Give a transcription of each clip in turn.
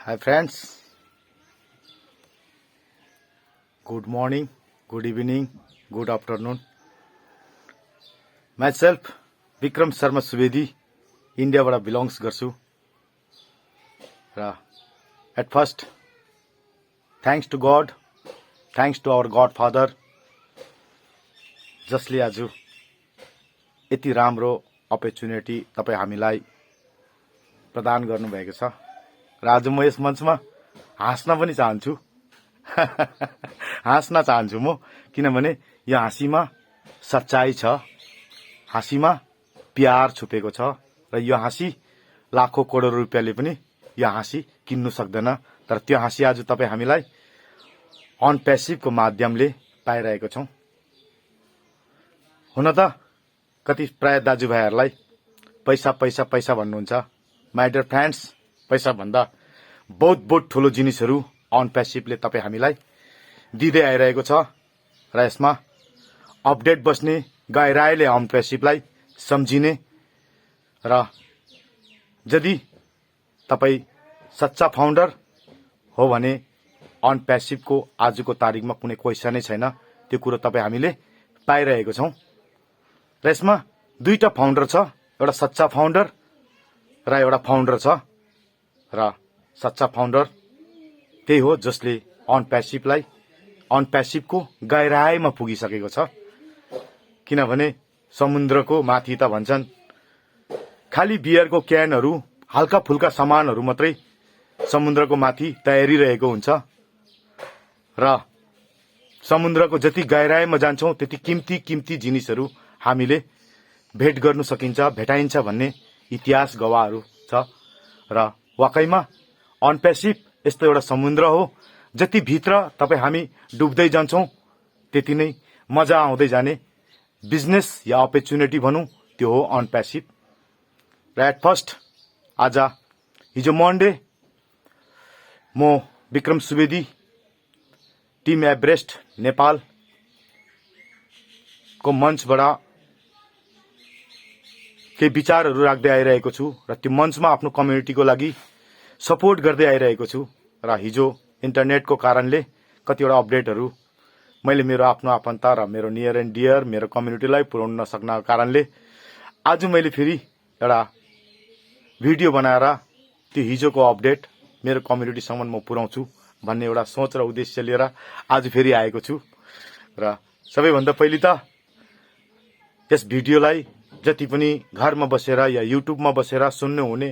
Hi friends, good morning, good evening, good afternoon. Myself, Vikram Sharma Subedi, इन्डियाबाट belongs गर्छु र at first, thanks to God, thanks to our Godfather, जसले आज यति राम्रो opportunity तपाई हामीलाई प्रदान गर्नुभएको छ र आज म यस मञ्चमा हाँस्न पनि चाहन्छु हाँस्न चाहन्छु म किनभने यो हाँसीमा सच्चाई छ, हाँसीमा प्यार छुपेको छ र यो हाँसी लाखौं करोड रुपैयाँले पनि यो हाँसी किन्नु सक्दैन। तर त्यो हाँसी आज तपाई हामीलाई अन प्यासिभको माध्यमले पाइरहेको छौं। हुन त कति प्राय दाजुभाइहरूलाई पैसा पैसा पैसा भन्नुहुन्छ। माय डियर फ्रेन्ड्स, पैसा भन्दा बहुत बहुत ठूलो जिनिसहरू अन प्यासिभले तपाई हामीलाई दिँदै आइरहेको छ र यसमा अपडेट बस्ने, गहिराईले अन प्यासिभलाई सम्झिने र यदि तपाई सच्चा फाउन्डर हो भने अन प्यासिभको आजको तारिकमा कुनै क्वेशनै छैन। त्यो कुरो तपाई हामीले पाइरहेको छौं र यसमा दुईटा फाउन्डर छ, एउटा सच्चा फाउन्डर र एउटा फाउन्डर छ र सच्चा फाउन्डर त्यही हो जसले अन प्यासिभको गहिराईमा पुगिसकेको छ। किनभने समुद्रको माथि त भन्छन् खाली बियरको क्यानहरू, हल्का फुल्का सामानहरू मात्रै समुद्रको माथि तैरिरहेको हुन्छ र समुद्रको जति गहिराईमा जान्छौं त्यति किम्ती किम्ती जिनिसहरू हामीले भेट गर्न सकिन्छ, भेटाइन्छ भन्ने इतिहास गवाहहरू छ र वाकैमा अन प्यासिभ यस्तो एउटा समुद्र हो, जति भित्र तपाई हामी डुब्दै जान्छौं त्यति नै मजा आउँदै जाने बिजनेस या अपर्च्युनिटी भनौं, त्यो हो अन प्यासिभ। र एट फर्स्ट आज हिजो मन्डे म विक्रम सुवेदी टिम एभरेस्ट नेपाल को मञ्चबाट केही विचारहरू राख्दै आइरहेको छु र त्यो मञ्चमा आफ्नो कम्युनिटीको लागि सपोर्ट गर्दै आइरहेको छु र हिजो इन्टरनेटको कारणले कतिवटा अपडेटहरू मैले मेरो आफ्नो आफन्त र मेरो नियर एन्ड डियर मेरो कम्युनिटीलाई पुर्याउन नसक्नको कारणले आज मैले फेरि एउटा भिडियो बनाएर त्यो हिजोको अपडेट मेरो कम्युनिटीसम्म म पुर्याउँछु भन्ने एउटा सोच र उद्देश्य लिएर आज फेरि आएको छु। र सबैभन्दा पहिले त यस भिडियोलाई जति पनि घरमा बसेर या युट्युबमा बसेर सुन्नु हुने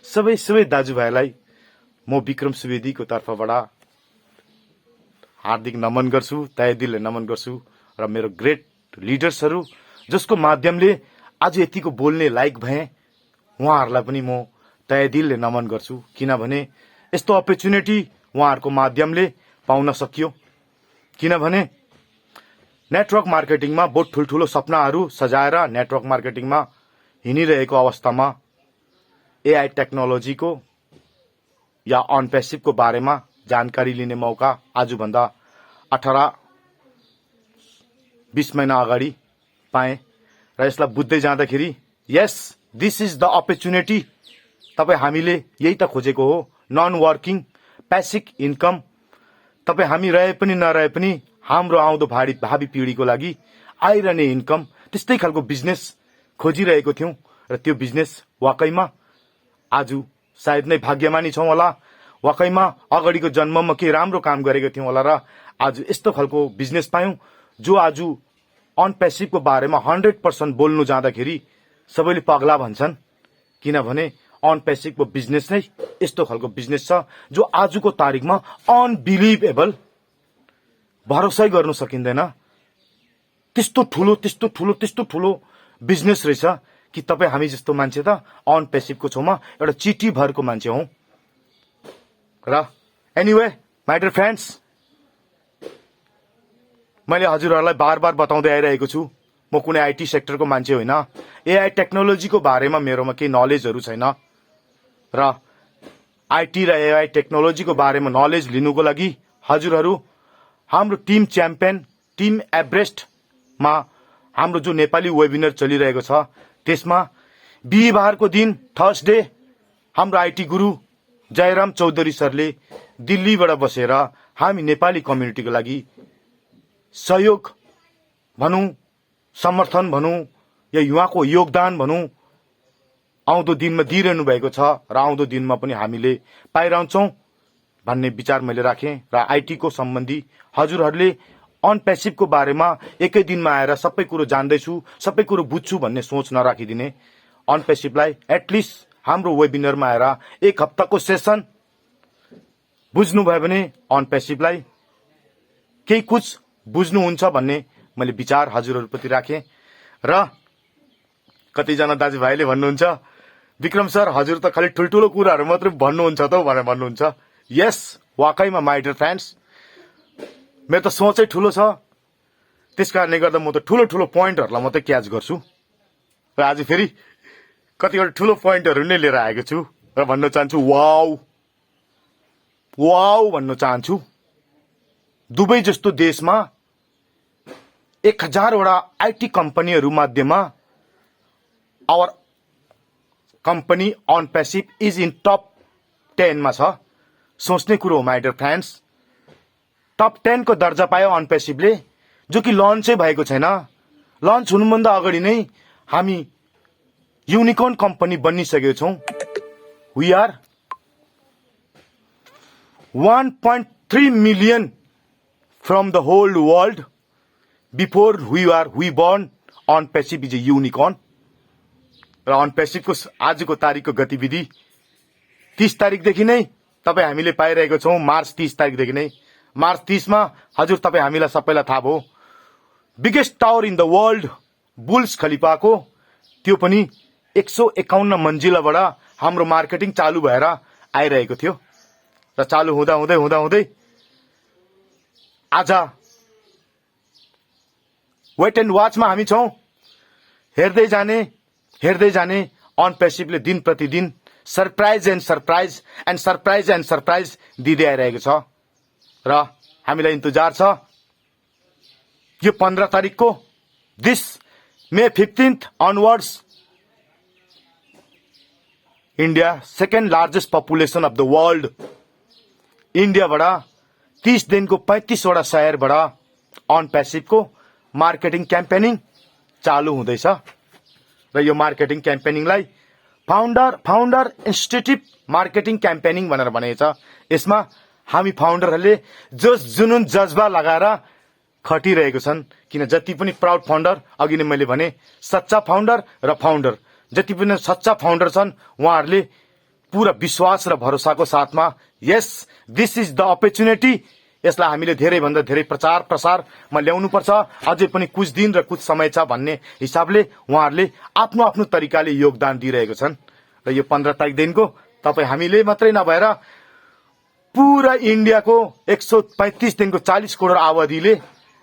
सबै दाजुभाइलाई म विक्रम सुवेदीको तर्फबाट हार्दिक नमन गर्छु, तहे दिलले नमन गर्छु र मेरो ग्रेट लिडर्सहरू जसको माध्यमले आज यतिको बोल्ने लायक भए उहाँहरूलाई पनि म तहे दिलले नमन गर्छु। किनभने यस्तो अपर्च्युनिटी उहाँहरूको माध्यमले पाउन सकियो। किनभने नेटवर्क मार्केटिङमा बहुत ठुल्ठुलो सपनाहरू सजाएर नेटवर्क मार्केटिङमा हिँडिरहेको अवस्थामा एआई टेक्नोलोजीको या अन प्यासिभको बारेमा जानकारी लिने मौका आजभन्दा 18-20 महिना अगाडि पाएँ र यसलाई बुझ्दै जाँदाखेरि यस दिस इज द अपर्च्युनिटी। तपाई हामीले यही त खोजेको हो, नन वर्किङ प्यासिभ इन्कम। तपाई हामी रहे पनि नरहे पनि हाम्रो आउँदो भावी पिढीको लागि आइरहने इन्कम, त्यस्तै खालको बिजनेस खोजिरहेको थियौं र त्यो बिजनेस वाकैमा आज सायद नै भाग्यमानी छौं होला, वाकैमा अगाडिको जन्ममा के राम्रो काम गरेको थियौं होला र आज यस्तो खालको बिजनेस पायौं जो आज अन प्यासिभको बारेमा 100% बोल्नु जाँदाखेरि सबैले पगला भन्छन्। किनभने अन प्यासिभको बिजनेस नै यस्तो खालको बिजनेस छ जो आजको तारिकमा अनबिलिभेबल, भरोसै गर्न सकिँदैन। त्यस्तो ठुलो बिजनेस रहेछ कि तपाई हामी जस्तो मान्छे त अन प्यासिभको छेउमा एउटा चिठी भरको मान्छे हौ। र एनीवे माय डियर फ्रेन्ड्स, मैले हजुरहरूलाई बार बार बताउँदै आइरहेको छु म कुनै आईटी सेक्टरको मान्छे होइन। एआई टेक्नोलोजीको बारेमा मेरोमा केही नलेजहरू छैन र आईटी र एआई टेक्नोलोजीको बारेमा नलेज लिनुको लागि हजुरहरू हाम्रो टिम च्याम्पियन टिम एभरेस्टमा हाम्रो जो नेपाली वेबिनार चलिरहेको छ त्यसमा बिहीबारको दिन थर्सडे हाम्रो आईटी गुरु जयराम चौधरी सरले दिल्लीबाट बसेर हामी नेपाली कम्युनिटीको लागि सहयोग भनौं, समर्थन भनौं या उहाँको योगदान भनौं आउँदो दिनमा दिइरहनु भएको छ र आउँदो दिनमा पनि हामीले पाइरहन्छौं भन्ने विचार मैले राखेँ। र आईटी को सम्बन्धी हजुरहरूले अन पेसिभको बारेमा एकै दिनमा आएर सबै कुरो जान्दैछु, सबै कुरो बुझ्छु भन्ने सोच नराखिदिने। अन पेसिभलाई एटलिस्ट हाम्रो वेबिनरमा आएर एक हप्ताको सेसन बुझ्नुभयो भने अन पेसिभलाई केही कुछ बुझ्नुहुन्छ भन्ने मैले विचार हजुरहरूप्रति राखेँ। र कतिजना दाजुभाइले भन्नुहुन्छ, विक्रम सर हजुर त खालि ठुल्ठुलो कुराहरू मात्रै भन्नुहुन्छ त भनेर भन्नुहुन्छ। यस, वाकैमा माई डियर फ्रेन्ड्स, मेरो त सोचै ठुलो छ, त्यस कारणले गर्दा म त ठुलो ठुलो पोइन्टहरूलाई मात्रै क्याच गर्छु। र आज फेरि कतिवटा ठुलो पोइन्टहरू नै लिएर आएको छु र भन्न चाहन्छु वाउ वाउ भन्न चाहन्छु। दुबई जस्तो देशमा 1000वटा आईटी कम्पनीहरू मध्येमा our company On Passive is in top 10 मा छ। सोच्ने कुरो हो माई डियर फ्रेन्ड्स, टप 10 को दर्जा पायो अन पेसिभले, जो कि लन्चै भएको छैन। लन्च हुनुभन्दा अगाडि नै हामी युनिकर्न कम्पनी बनिसकेका छौं। We are 1.3 million from the whole world before we born. On Passive is a unicorn. र अन पेसिभको आजको तारिकको गतिविधि 30 तारिकदेखि नै तपाईँ हामीले पाइरहेको छौं। मार्च 30 तारिकदेखि नै। मार्च 30 मा हजुर तपाईँ हामीलाई सबैलाई थाहा भयो, biggest tower in the world बुल्स खलिफाको त्यो पनि 151 मन्जिलाबाट हाम्रो मार्केटिङ चालू भएर आइरहेको थियो। र चालू हुँदा हुँदै हुँदा हुँदै आज वेट एन्ड वाचमा हामी छौं। हेर्दै जाने अन पेसिभले दिन प्रतिदिन surprise and surprise and surprise and surprise दिँदै आइरहेको छ। र हामीलाई इन्तजार छ यो 15 तारिकको, this May 15th onwards India second largest population of the world, इन्डियाबाट 30 दिनको 35 वटा शहरबाट अन पेसिभको मार्केटिङ क्याम्पेनिङ चालू हुँदैछ। र यो मार्केटिङ क्याम्पेनिङलाई फाउन्डर इन्स्टिट्युट मार्केटिङ क्याम्पेनिङ भनेर भनेको छ। यसमा हामी फाउन्डरहरूले जोस जुनुन जज्बा लगाएर खटिरहेको छन्। किन जति पनि प्राउड फाउन्डर, अघि नै मैले भने सच्चा फाउन्डर र फाउन्डर, जति पनि सच्चा फाउन्डर छन् उहाँहरूले पूरा विश्वास र भरोसाको साथमा यस दिस इज द अपर्च्युनिटी, यसलाई हामीले धेरै भन्दा धेरै प्रचार प्रसारमा ल्याउनुपर्छ, अझै पनि कुछ दिन र कुछ समय छ भन्ने हिसाबले उहाँहरूले आफ्नो आफ्नो तरिकाले योगदान दिइरहेको छन्। र यो 15 तारिकदेखिको तपाईँ हामीले मात्रै नभएर पूरा इन्डियाको 135 दिनको 40 करोड आबादीले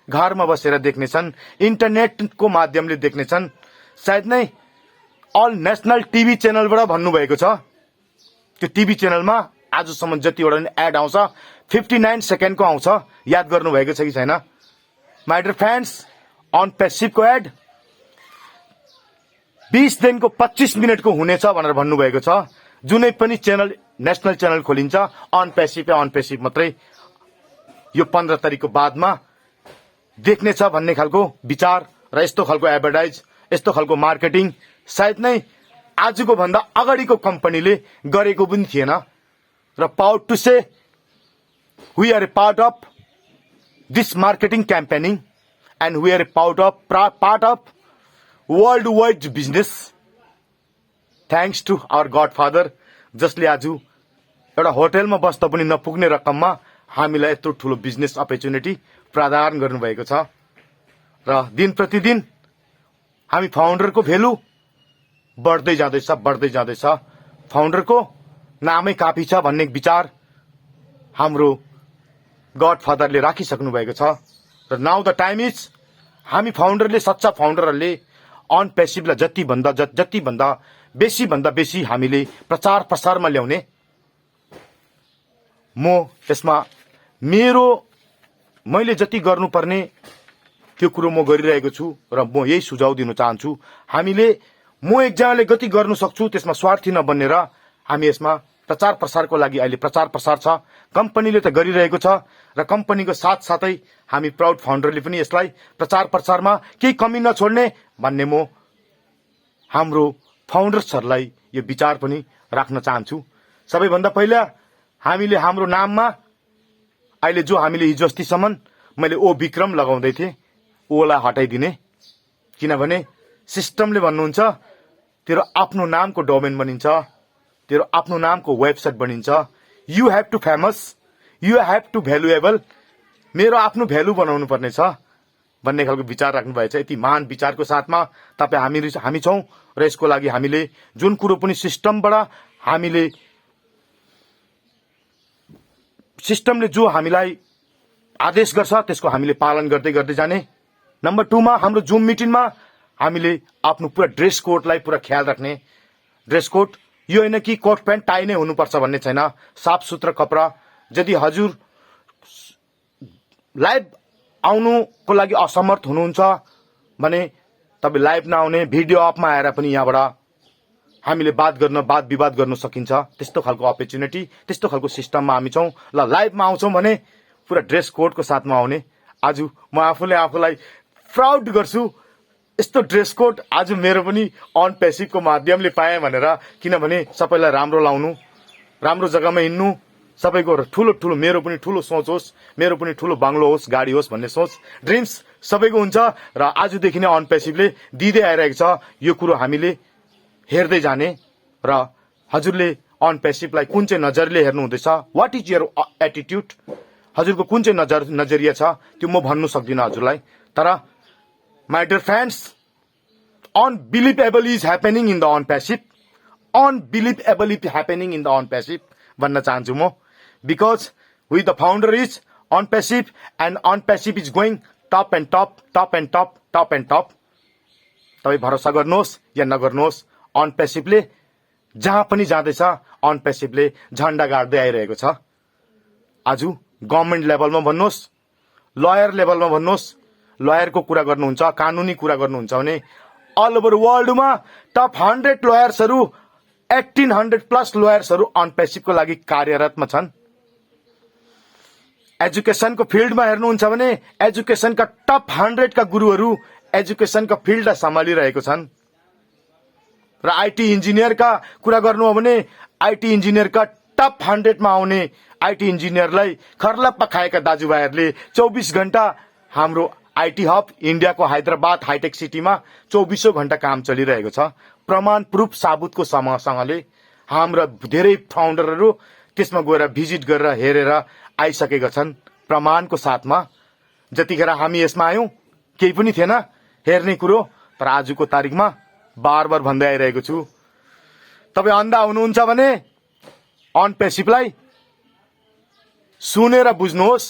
घरमा बसेर देख्नेछन्, इन्टरनेटको माध्यमले देख्नेछन्। सायद नै अल नेशनल टिभी च्यानलबाट भन्नुभएको छ। त्यो टिभी च्यानलमा आजसम्म जतिवटा एड आउँछ 59 सेकेन्डको आउँछ। याद गर्नुभएको छ कि छैन माई डियर फ्रेन्ड्स? अन पेसिभको एड 20 दिनको 25 मिनटको हुनेछ भनेर भन्नुभएको छ। जुनै पनि च्यानल नेशनल च्यानल खोलिन्छ अन पेसिभ मात्रै यो 15 तारिकको बादमा देख्नेछ भन्ने खालको विचार र यस्तो खालको एडभर्टाइज, यस्तो खालको मार्केटिङ सायद नै आजको भन्दा अगाडिको कम्पनीले गरेको पनि थिएन। र proud to say we are a part of this marketing campaigning and we are a part of world wide business. Thanks to our godfather, जसले आज एउटा होटलमा बस्दा पनि नपुग्ने रकममा हामीलाई यत्रो ठुलो बिजनेस अपर्च्युनिटी प्रदान गर्नुभएको छ। र दिन प्रतिदिन हामी फाउन्डरको भेल्यु बढ्दै जाँदैछ। फाउन्डरको नामै काफी छ भन्ने विचार हाम्रो गड फादरले राखिसक्नु भएको छ। र नाउ द टाइम इज हामी फाउन्डरले, सच्चा फाउन्डरहरूले अन पेसिभलाई जति भन्दा बेसी हामीले प्रचार प्रसारमा ल्याउने। म यसमा मैले जति गर्नुपर्ने त्यो कुरो म गरिरहेको छु र म यही सुझाव दिन चाहन्छु। म एकजनाले गति गर्न सक्छु त्यसमा स्वार्थी नबनेर हामी यसमा प्रचार प्रसारको लागि अहिले प्रचार प्रसार छ, कम्पनीले त गरिरहेको छ र कम्पनीको साथसाथै हामी प्राउड फाउन्डरले पनि यसलाई प्रचार प्रसारमा केही कमी नछोड्ने भन्ने म हाम्रो फाउन्डर्सहरूलाई यो विचार पनि राख्न चाहन्छु। सबैभन्दा पहिला हामीले हाम्रो नाममा अहिले जो हामीले हिजो अस्तिसम्म मैले ओ विक्रम लगाउँदै थिएँ, ओलाई हटाइदिने, किनभने सिस्टमले भन्नुहुन्छ तेरो आफ्नो नामको डोमेन बनिन्छ, तेरो आफ्नो नामको वेबसाइट बनिन्छ, you have to famous, you have to valuable, मेरो आफ्नो भ्यालु बनाउनु पर्ने छ भन्ने खालको विचार राख्नुभएछ। यति महान विचारको साथमा तपाईँ हामी छौँ र यसको लागि हामीले जुन कुरो पनि सिस्टमबाट हामीले सिस्टमले जो हामीलाई आदेश गर्छ त्यसको हामीले पालन गर्दै गर्दै जाने। नम्बर 2 मा हाम्रो जुम मिटिङमा हामीले आफ्नो पुरा ड्रेस कोडलाई पुरा ख्याल राख्ने। ड्रेस कोड यो होइन कि कोट प्यान्ट टाई नै हुनुपर्छ भन्ने छैन, साफ सुथरा कपडा। यदि हजुर लाइभ आउनुको लागि असमर्थ हुनुहुन्छ भने तपाईँ लाइभ नआउने, भिडियो अपमा आएर पनि यहाँबाट हामीले वाद विवाद गर्न सकिन्छ। त्यस्तो खालको अपर्च्युनिटी, त्यस्तो खालको सिस्टममा हामी छौँ। ल लाइभमा आउँछौँ भने पुरा ड्रेस कोडको साथमा आउने। आज म आफूलाई प्राउड गर्छु यस्तो ड्रेस कोड आज मेरो पनि अन पेसिभको माध्यमले पाएँ भनेर, किनभने सबैलाई राम्रो लाउनु, राम्रो जग्गामा हिँड्नु, सबैको ठुलो मेरो पनि ठुलो सोच होस्, मेरो पनि ठुलो बाङ्लो होस्, गाडी होस् भन्ने सोच, ड्रिम्स सबैको हुन्छ र आजदेखि नै अन पेसिभले दिँदै आइरहेको छ। यो कुरो हामीले हेर्दै जाने र हजुरले अन पेसिभलाई कुन चाहिँ नजरले हेर्नुहुँदैछ, वाट इज यर एटिट्युड, हजुरको कुन चाहिँ नजरिया छ त्यो म भन्नु सक्दिनँ हजुरलाई। तर my dear friends, unbelievable is happening in the On Passive, unbelievable is happening in the On Passive भन्न चाहन्छु म। Because we the founder is On Passive and On Passive is going top and top, top and top, top and top. तपाईँ भरोसा गर्नुहोस् या नगर्नुहोस्, on पेसिभले जहाँ पनि जाँदैछ, अन पेसिभले झण्डा गाड्दै आइरहेको छ। आज गभर्मेन्ट लेभलमा भन्नुहोस्, लयर लेभलमा भन्नुहोस्, लयरको कुरा गर्नुहुन्छ, कानुनी कुरा गर्नुहुन्छ भने अल ओभर वर्ल्डमा टप 100 लयर्सहरू, 1800+ लयर्सहरू अन पेसिभको लागि कार्यरतमा छन्। एजुकेसनको फिल्डमा हेर्नुहुन्छ भने एजुकेसनका टप 100 का गुरुहरू एजुकेसनका फिल्डलाई सम्हालिरहेको छन्। र आईटी इन्जिनियरका कुरा गर्नु हो भने आईटी इन्जिनियरका टप 100 मा आउने आईटी इन्जिनियरलाई खर्लप्पा खाएका दाजुभाइहरूले 24 घण्टा हाम्रो आईटी हब इन्डियाको हैदराबाद हाइटेक सिटीमा 24 घण्टा काम चलिरहेको छ। प्रमाण प्रुफ साबुतको सँगले हाम्रा धेरै फाउन्डरहरू त्यसमा गएर भिजिट गरेर हेरेर आइसकेका छन् प्रमाणको साथमा। जतिखेर हामी यसमा आयौं केही पनि थिएन हेर्ने कुरो, तर आजको तारिकमा बार बार भन्दै आइरहेको छु, तपाईँ अन्धा हुनुहुन्छ भने अन पेसिभलाई सुनेर बुझ्नुहोस्,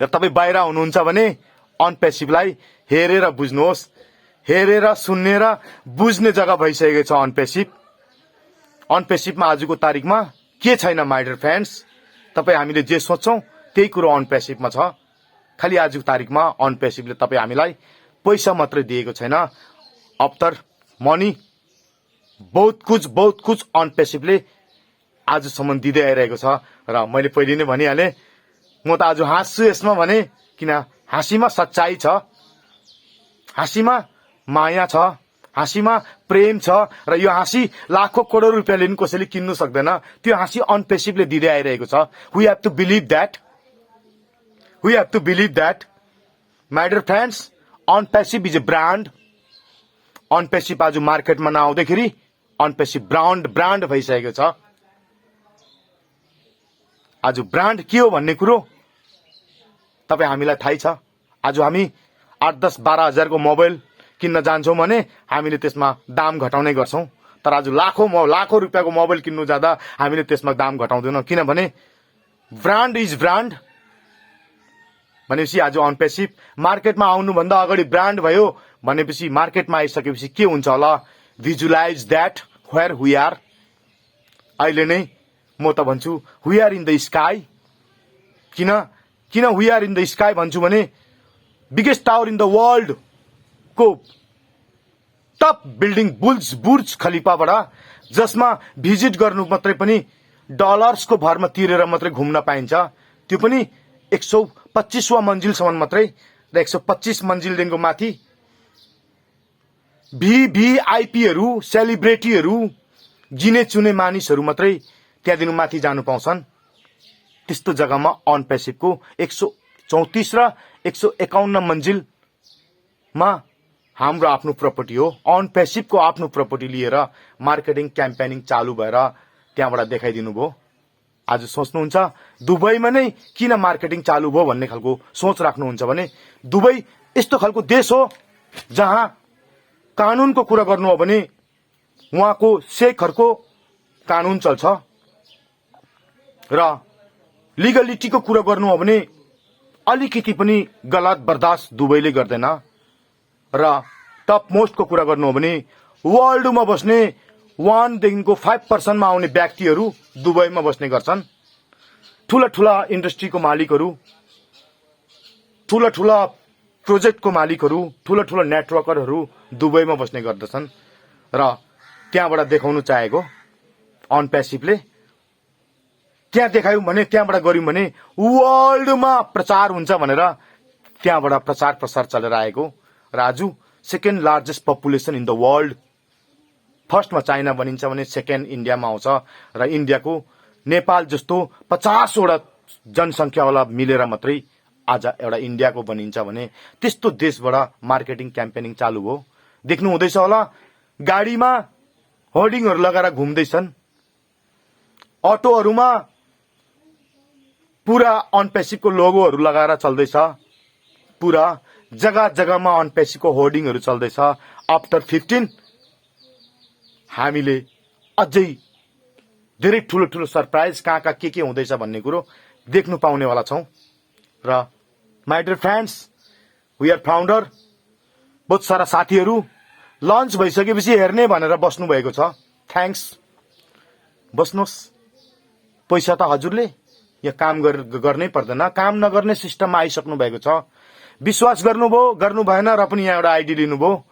र तपाईँ बाहिर हुनुहुन्छ भने अन पेसिभलाई हेरेर बुझ्नुहोस्। हेरेर सुन्ने र बुझ्ने जग्गा भइसकेको छ अन पेसिभ। अन पेसिभमा आजको तारिकमा के छैन माय डियर फ्रेन्ड्स, तपाईँ हामीले जे सोच्छौं त्यही कुरो अन पेसिभमा छ। खालि आजको तारिकमा अन पेसिभले तपाईँ हामीलाई पैसा मात्रै दिएको छैन, अफ्टर मनी बहुत कुछ अन पेसिभले आजसम्म दिँदै आइरहेको छ। र मैले पहिले नै भनिहालेँ, म त आज हाँस्छु यसमा भने किन हाँसीमा सच्चाई छ, हाँसीमा माया छ, हाँसीमा प्रेम छ, र यो हाँसी लाखौं करोड रुपियाँले पनि कसैले किन्नु सक्दैन। त्यो हाँसी अन पेसिभले दिँदै आइरहेको छ। We have to believe that, we have to believe that my dear friends. On Passive is a brand. On Passive आज मार्केटमा नआउँदाखेरि अन पेसिभ ब्रान्ड भइसकेको छ। आज ब्रान्ड के हो भन्ने कुरो तपाईँ हामीलाई थाहै छ। आज हामी 8-10-12 हजारको मोबाइल किन्न जान्छौँ भने हामीले त्यसमा दाम घटाउने गर्छौं, तर आज लाखौं रुपियाँको मोबाइल किन्नु जाँदा हामीले त्यसमा दाम घटाउँदैनौँ, किनभने ब्रान्ड इज ब्रान्ड भनेपछि आज अन पेसिभ मार्केटमा आउनुभन्दा अगाडि ब्रान्ड भयो भनेपछि मार्केटमा आइसकेपछि के हुन्छ होला, visualise that where we are. अहिले नै म त भन्छु we are in the sky. किन we are in the sky भन्छु भने biggest tower in the world को टप बिल्डिङ बुर्ज खलिफाबाट जसमा भिजिट गर्नु मात्रै पनि डलर्सको भरमा तिरेर मात्रै घुम्न पाइन्छ, त्यो पनि 125वां मन्जिलसम्म मात्रै र 125 मन्जिलदेखिको माथि VVIPहरू, सेलिब्रेटीहरू, गिने चुने मानिसहरू मात्रै त्यहाँदेखि माथि जानु पाउँछन्। त्यस्तो जग्गामा अन पेसिभको 134 र 151 मन्जिलमा हाम्रो आफ्नो प्रपर्टी हो। अन पेसिभको आफ्नो प्रपर्टी लिएर मार्केटिङ क्याम्पेनिङ चालु भएर त्यहाँबाट देखाइदिनु भयो। आज सोच्नुहुन्छ दुबईमा नै किन मार्केटिङ चालु भयो भन्ने खालको सोच राख्नुहुन्छ भने, दुबई यस्तो खालको देश हो जहाँ कानूनको कुरा गर्नु हो भने उहाँको शेखहरूको कानून चल्छ र लिगलिटीको कुरा गर्नु हो भने अलिकति पनि गलत बर्दाश्त दुबईले गर्दैन र टप मोस्टको कुरा गर्नु हो भने वर्ल्डमा बस्ने 1 देखिको 5% मा आउने व्यक्तिहरू दुबईमा बस्ने गर्छन्। ठूला ठूला इन्डस्ट्रीको मालिकहरू, ठूला ठूला प्रोजेक्टको मालिकहरू, ठूला ठूला नेटवर्करहरू दुबईमा बस्ने गर्दछन् र त्यहाँबाट देखाउनु चाहेको अन पेसिभले त्यहाँ देखायौं भने, त्यहाँबाट गर्यौं भने वर्ल्डमा प्रचार हुन्छ भनेर त्यहाँबाट प्रचार प्रसार चलेर आएको र आज second largest population in the world. फर्स्टमा चाइना बनिन्छ भने सेकेन्ड इन्डियामा आउँछ र इन्डियाको नेपाल जस्तो 50वटा जनसंख्यावाला मिलेर मात्रै आज एउटा इन्डियाको बनिन्छ भने त्यस्तो देशबाट मार्केटिङ क्याम्पेनिङ चालु हो। देख्नु हुँदैछ होला, गाडीमा होर्डिङहरू लगाएर घुम्दैछन्, अटोहरूमा पूरा अन पेसिभको लोगोहरू लगाएर चल्दैछ, पूरा जग्गा जग्गामा अन पेसिभको होर्डिङहरू चल्दैछ। आफ्टर 15 हामीले अझै धेरै ठूलो ठूलो सरप्राइज कहाँ के हुँदैछ भन्ने कुरो देख्नु पाउनेवाला छौं। र my dear friends, we are founder. बहुत सारा साथीहरू लन्च भइसकेपछि हेर्ने भनेर बस्नु भएको छ। थ्याङ्क्स, बस्नुहोस्। पैसा त हजुरले यहाँ काम गर्नै पर्दैन, काम नगर्ने सिस्टममा आइसक्नु भएको छ। विश्वास गर्नुभयो, गर्नु भएन र पनि यहाँ एउटा आइडी लिनुभयो।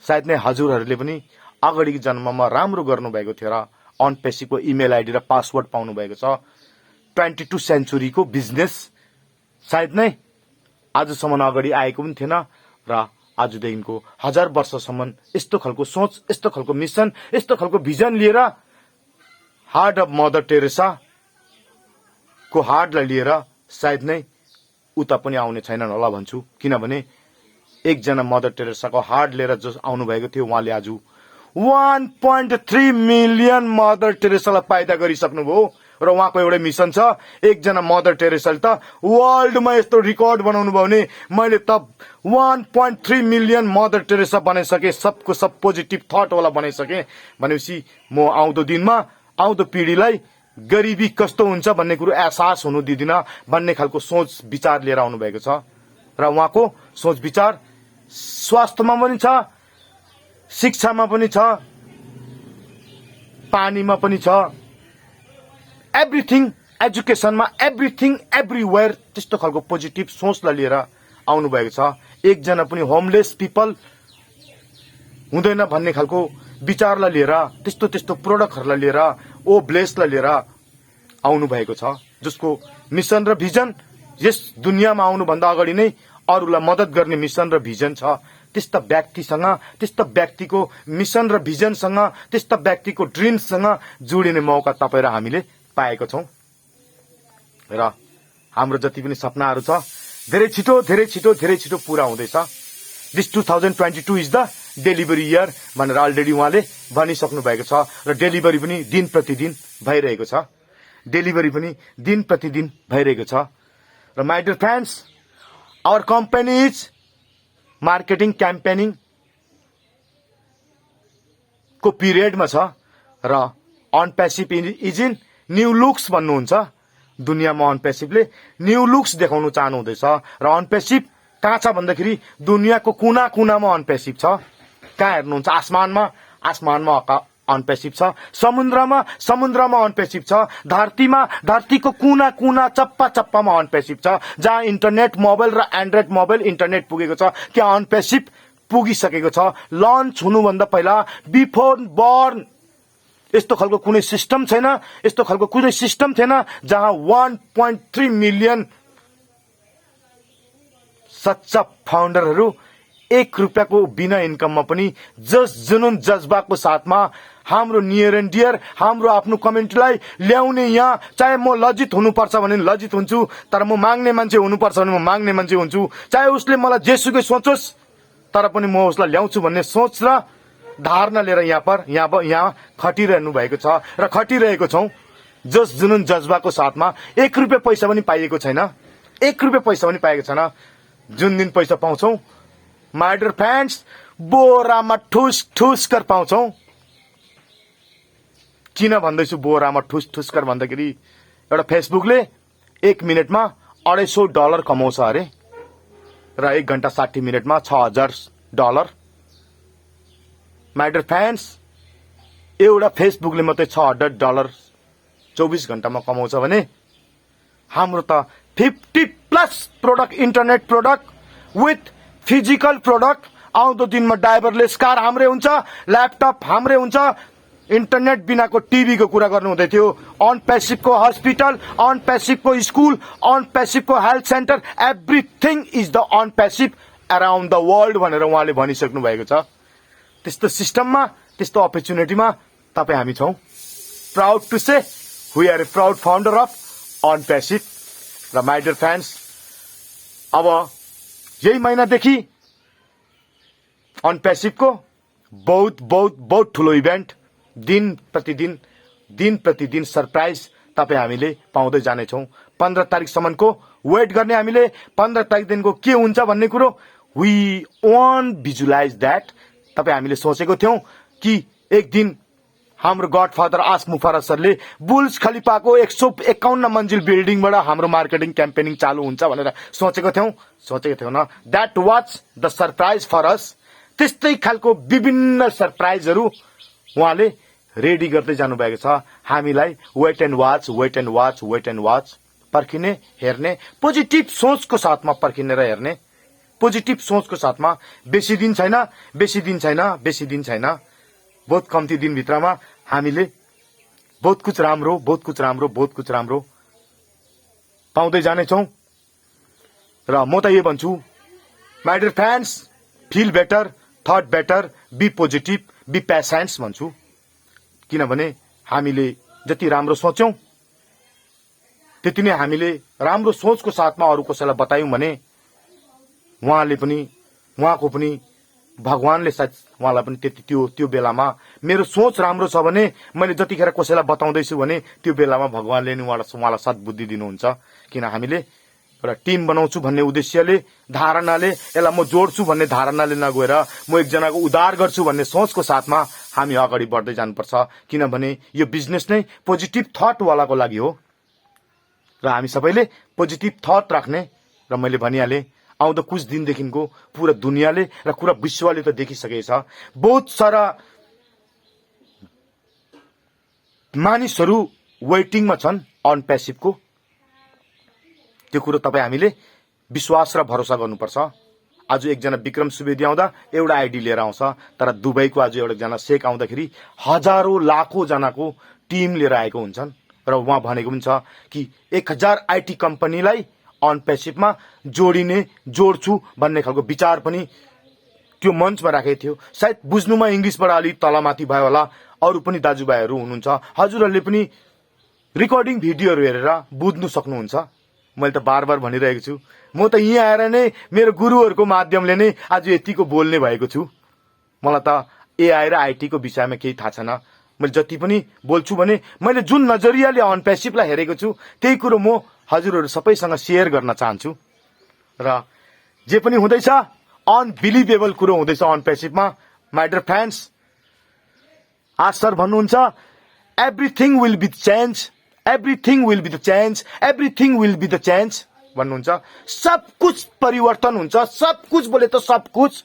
सायद नै हजुरहरूले पनि अगाडिको जन्ममा राम्रो गर्नुभएको थियो र अन पेसिभको इमेल आइडी र पासवर्ड पाउनु भएको छ। 22 सेन्चुरीको बिजनेस सायद नै आजसम्म अगाडि आएको पनि थिएन र आजदेखिको 1000 वर्षसम्म यस्तो खालको सोच, यस्तो खालको मिसन, यस्तो खालको भिजन लिएर हार्ट अफ मदर टेरेसा को हार्टलाई लिएर सायद नै उता पनि आउने छैनन् होला भन्छु। किनभने एकजना मदर टेरेसाको हार्ट लिएर जो आउनु भएको थियो, उहाँले आज 1.3 मिलियन मदर टेरेसालाई पैदा गरिसक्नुभयो र उहाँको एउटा मिसन छ। एकजना मदर टेरेसाले त वर्ल्डमा यस्तो रेकर्ड बनाउनु भयो भने मैले त 1.3 मिलियन मदर टेरेसा बनाइसके, सबको सब पोजिटिभ थट वाला बनाइसके भनेपछि म आउँदो दिनमा आउँदो पिढीलाई गरिबी कस्तो हुन्छ भन्ने कुरो एहसास हुनु दिदिन भन्ने खालको सोच विचार लिएर आउनु भएको छ। र उहाँको सोच विचार स्वास्थ्यमा पनि छ, शिक्षामा पनि छ, पानीमा पनि छ, एभ्रिथिङ, एजुकेसनमा, एभ्रिथिङ, एभ्रिवेयर त्यस्तो खालको पोजिटिभ सोचलाई लिएर आउनु भएको छ। एकजना पनि होमलेस पिपल हुँदैन भन्ने खालको विचारलाई लिएर, त्यस्तो त्यस्तो प्रोडक्टहरूलाई लिएर, ओ ब्लेसलाई लिएर आउनु भएको छ, जसको मिसन र भिजन यस दुनियाँमा आउनुभन्दा अगाडि नै अरूलाई मद्दत गर्ने मिसन र भिजन छ। त्यस्ता व्यक्तिसँग, त्यस्ता व्यक्तिको मिसन र भिजनसँग, त्यस्ता व्यक्तिको ड्रिम्ससँग जोडिने मौका तपाईँ र हामीले पाएको छौं र हाम्रो जति पनि सपनाहरू छ धेरै छिटो पूरा हुँदैछ। This 2022 is the delivery year भनेर अलरेडी उहाँले भनिसक्नु भएको छ र डेलिभरी पनि दिन प्रतिदिन भइरहेको छ, डेलिभरी पनि दिन प्रतिदिन भइरहेको छ। र my dear friends, our company is marketing campaigning को पिरियडमा छ र On Passive is in new looks भन्नुहुन्छ। दुनियाँमा अन पेसिभले न्यू लुक्स देखाउनु चाहनु हुँदैछ र अन पेसिभ कहाँ छ भन्दाखेरि दुनियाँको कुना कुनामा अन पेसिभ छ। कहाँ हेर्नुहुन्छ? आसमानमा अन पेसिभ छ, समुद्रमा अन पेसिभ छ, धरतीको कुना कुना चप्पा चप्पामा अन पेसिभ छ। जहाँ इन्टरनेट मोबाइल र एन्ड्रोइड मोबाइल इन्टरनेट पुगेको छ त्यहाँ अन पेसिभ पुगिसकेको छ। लन्च हुनुभन्दा पहिला, बिफोर बर्न यस्तो खालको कुनै सिस्टम छैन, यस्तो खालको कुनै सिस्टम थिएन जहाँ 1.3 मिलियन सच्चा फाउन्डरहरू 1 रुपियाँको बिना इन्कममा पनि जुनून जज्बाको साथमा हाम्रो नियर एन्ड डियर हाम्रो आफ्नो कम्युनिटीलाई ल्याउने, यहाँ चाहे म लज्जित हुनुपर्छ भने लज्जित हुन्छु, तर म माग्ने मान्छे हुनुपर्छ भने म माग्ने मान्छे हुन्छु, चाहे उसले मलाई जेसुकै सोचोस् तर पनि म उसलाई ल्याउँछु भन्ने सोच र धारणा लिएर यहाँ खटिरहनु भएको छ र खटिरहेको छौं। जुनून जज्बाको साथमा 1 रुपियाँ पैसा पनि पाइएको छैन, 1 रुपियाँ पैसा पनि पाएको छैन। जुन दिन पैसा पाउँछौ माय डियर फ्रेन्ड्स बोरामा ठुस कर पाउँछौ। किन भन्दैछु बोरामा ठुस कर भन्दाखेरि एउटा फेसबुकले 1 मिनेटमा $250 कमाउँछ अरे र 1 घण्टा 60 मिनेटमा $6000। माय डियर फ्रेन्ड्स एउटा फेसबुकले मात्रै $6000 24 घण्टामा कमाउँछ भने हाम्रो त 50+ product, internet product with physical product, आउँदो दिनमा ड्राइभरलेस कार हाम्रै हुन्छ, ल्यापटप हाम्रै हुन्छ, इन्टरनेट बिनाको टिभीको कुरा गर्नु हुँदै थियो, अन पेसिफको हस्पिटल, अन पेसिफको स्कुल, अन पेसिफको health centre, everything is the अन पेसिफ अराउन्ड द वर्ल्ड भनेर उहाँले भनिसक्नु भएको छ। त्यस्तो सिस्टममा, त्यस्तो अपर्च्युनिटीमा तपाईँ हामी छौं। Proud to say we are a proud founder of अन पेसिफ। र माय डियर फ्रेन्ड्स अब यही महिनादेखि अन पेसिफको बहुत ठुलो इभेन्ट, दिन प्रतिदिन सरप्राइज तपाईँ हामीले पाउँदै जानेछौं। 15 तारिकसम्मको वेट गर्ने हामीले, 15 तारिकदेखिको के हुन्छ भन्ने कुरो वी वान्ट भिजुलाइज दैट। तपाईँ हामीले सोचेको थियौं कि एक दिन हाम्रो गडफादर आस मुफारस सरले बुर्ज खलिफाको 151 मन्जिल बिल्डिङबाट हाम्रो मार्केटिङ क्याम्पेनिङ चालू हुन्छ भनेर सोचेको थियौं न। That was the surprise for us. त्यस्तै खालको विभिन्न सरप्राइजहरू उहाँले रेडी गर्दै जानु भएको छ। हामीलाई वेट एन्ड वाच पर्खिने, हेर्ने, पोजिटिभ सोचको साथमा पर्खिने र हेर्ने, पोजिटिभ सोचको साथमा। बेसी दिन छैन, बहुत कम्ती दिनभित्रमा हामीले बहुत कुछ राम्रो पाउँदै जानेछौं। र म त यो भन्छु my dear friends, feel better, thought better, be positive, be patience भन्छु। किनभने हामीले जति राम्रो सोच्यौं त्यति नै हामीले राम्रो सोचको साथमा अरू कसैलाई बतायौं भने उहाँको पनि भगवानले सायद उहाँलाई पनि त्यति त्यो बेलामा मेरो सोच राम्रो छ भने मैले जतिखेर कसैलाई बताउँदैछु भने त्यो बेलामा भगवानले नि उहाँलाई सद्बुद्धि दिनुहुन्छ। किन हामीले एउटा टिम बनाउँछु भन्ने उद्देश्यले, धारणाले, यसलाई म जोड्छु भन्ने धारणाले नगएर म एकजनाको उद्धार गर्छु भन्ने सोचको साथमा हामी अगाडि बढ्दै जानुपर्छ। किनभने यो बिजनेस नै पोजिटिभ थट वालाको लागि हो र हामी सबैले पोजिटिभ थट राख्ने। र मैले भनिहालेँ आउँदो कुछ दिनदेखिको पूरा दुनियाँले र पूरा विश्वले त देखिसकेछ, बहुत सारा मानिसहरू वेटिङमा छन् अन पेसिफको। त्यो कुरो तपाईँ हामीले विश्वास र भरोसा गर्नुपर्छ। आज एकजना विक्रम सुवेदी आउँदा एउटा आइडी लिएर आउँछ, तर दुबईको आज एकजना शेख आउँदाखेरि हजारौं लाखौं जनाको टिम लिएर आएको हुन्छन्। र उहाँ भनेको पनि छ कि 1000 आईटी कम्पनीलाई अन पेसिफमा जोड्छु भन्ने खालको विचार पनि त्यो मञ्चमा राखेको थियो। सायद बुझ्नुमा इंग्लिशबाट अलि तलमाथि भयो होला, अरू पनि दाजुभाइहरू हुनुहुन्छ, हजुरहरूले पनि रेकर्डिङ भिडियोहरू हेरेर बुझ्नु सक्नुहुन्छ। मैले त बार भनिरहेको छु, म त यहाँ आएर नै मेरो गुरुहरूको माध्यमले नै आज यतिको बोल्ने भएको छु। मलाई त एआई र आईटी को विषयमा केही थाहा छैन। मैले जति पनि बोल्छु भने मैले जुन नजरियाले अन पेसिफलाई हेरेको छु त्यही कुरो म हजुरहरू सबैसँग शेयर गर्न चाहन्छु। र जे पनि हुँदैछ अनबिलिभेबल कुरो हुँदैछ अन पेसिफमा। माय डियर फ्रेन्ड्स, आज सर भन्नुहुन्छ everything will be the change भन्नुहुन्छ। सब कुछ परिवर्तन हुन्छ, सब कुछ बोले त सब कुछ।